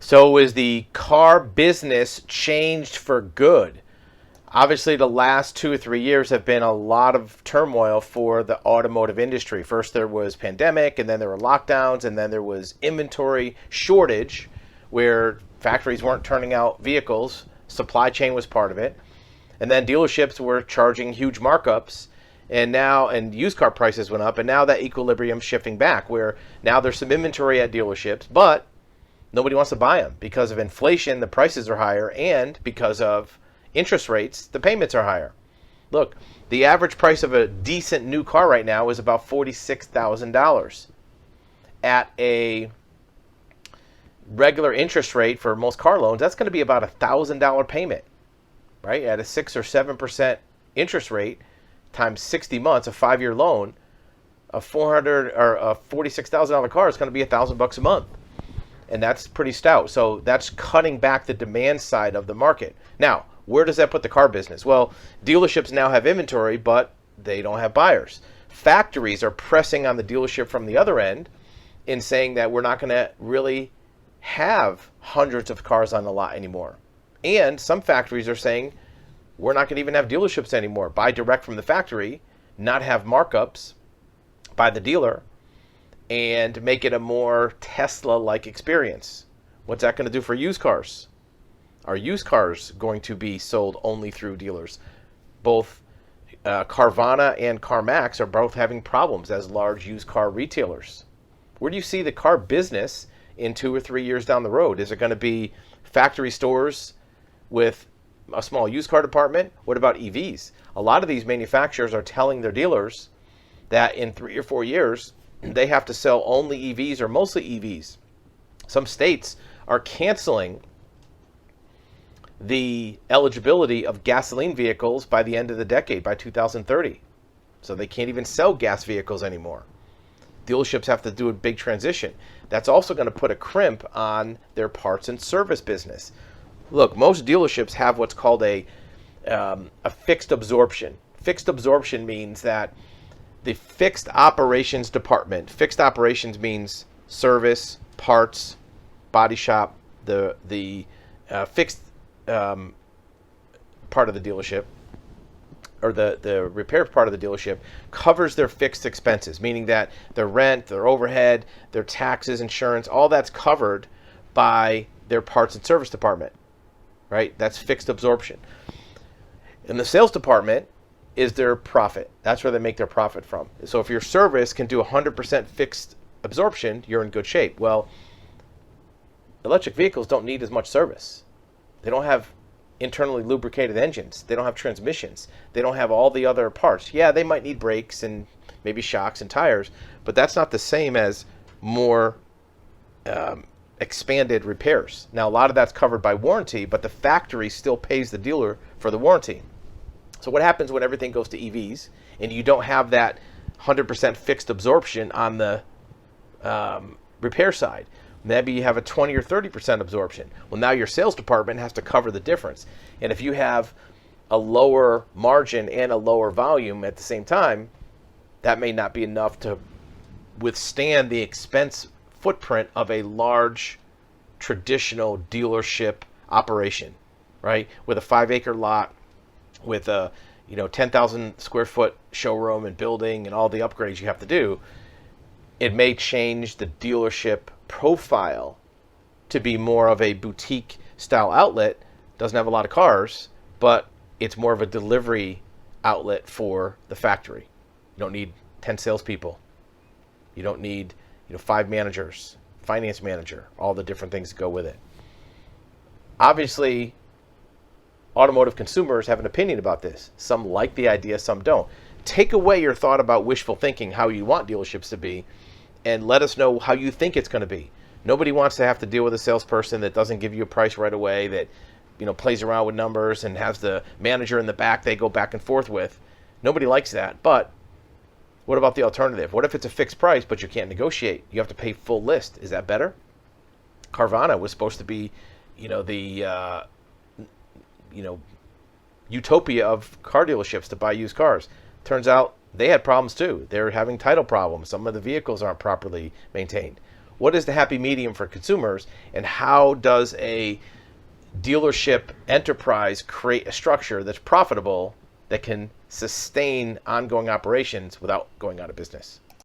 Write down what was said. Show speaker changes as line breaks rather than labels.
So is the car business changed for good? Obviously, the last 2 or 3 years have been a lot of turmoil for the automotive industry. First, there was pandemic, and then there were lockdowns, and then there was inventory shortage, where factories weren't turning out vehicles. Supply chain was part of it, and then dealerships were charging huge markups, and used car prices went up, and now that equilibrium's shifting back, where now there's some inventory at dealerships, but nobody wants to buy them because of inflation. The prices are higher, and because of interest rates, the payments are higher. Look, the average price of a decent new car right now is about $46,000. At a regular interest rate for most car loans, that's going to be about $1,000 payment, right? At a 6 or 7% interest rate times 60 months, a 5-year loan, a $46,000 car is going to be $1,000 a month. And that's pretty stout. So that's cutting back the demand side of the market. Now, where does that put the car business? Well, dealerships now have inventory, but they don't have buyers. Factories are pressing on the dealership from the other end in saying that we're not going to really have hundreds of cars on the lot anymore. And some factories are saying we're not going to even have dealerships anymore. Buy direct from the factory, not have markups by the dealer, and make it a more Tesla-like experience. What's that going to do for used cars? Are used cars going to be sold only through dealers? Both Carvana and CarMax are both having problems as large used car retailers. Where do you see the car business in 2 or 3 years down the road? Is it going to be factory stores with a small used car department? What about EVs? A lot of these manufacturers are telling their dealers that in 3 or 4 years, they have to sell only EVs or mostly EVs. Some states are canceling the eligibility of gasoline vehicles by the end of the decade, by 2030. So they can't even sell gas vehicles anymore. Dealerships have to do a big transition. That's also going to put a crimp on their parts and service business. Look, most dealerships have what's called a fixed absorption. Fixed absorption means that the fixed operations department, fixed operations means service, parts, body shop, the fixed part of the dealership, or the repair part of the dealership, covers their fixed expenses, meaning that their rent, their overhead, their taxes, insurance, all that's covered by their parts and service department, right? That's fixed absorption. In the sales department is their profit. That's where they make their profit from. So if your service can do 100% fixed absorption, you're in good shape. Well, electric vehicles don't need as much service. They don't have internally lubricated engines. They don't have transmissions. They don't have all the other parts. Yeah, they might need brakes and maybe shocks and tires, but that's not the same as more expanded repairs. Now, a lot of that's covered by warranty, but the factory still pays the dealer for the warranty. So what happens when everything goes to EVs and you don't have that 100% fixed absorption on the repair side? Maybe you have a 20 or 30% absorption. Well, now your sales department has to cover the difference. And if you have a lower margin and a lower volume at the same time, that may not be enough to withstand the expense footprint of a large traditional dealership operation, right? With a 5-acre lot, with a 10,000 square foot showroom and building and all the upgrades you have to do, it may change the dealership profile to be more of a boutique style outlet. Doesn't have a lot of cars, but it's more of a delivery outlet for the factory. You don't need 10 salespeople. You don't need 5 managers, finance manager, all the different things that go with it. Obviously, automotive consumers have an opinion about this. Some like the idea, some don't. Take away your thought about wishful thinking, how you want dealerships to be, and let us know how you think it's going to be. Nobody wants to have to deal with a salesperson that doesn't give you a price right away, that plays around with numbers and has the manager in the back they go back and forth with. Nobody likes that. But what about the alternative? What if it's a fixed price but you can't negotiate? You have to pay full list. Is that better? Carvana was supposed to be, the utopia of car dealerships to buy used cars. Turns out they had problems too. They're having title problems. Some of the vehicles aren't properly maintained. what is the happy medium for consumers, and how does a dealership enterprise create a structure that's profitable that can sustain ongoing operations without going out of business?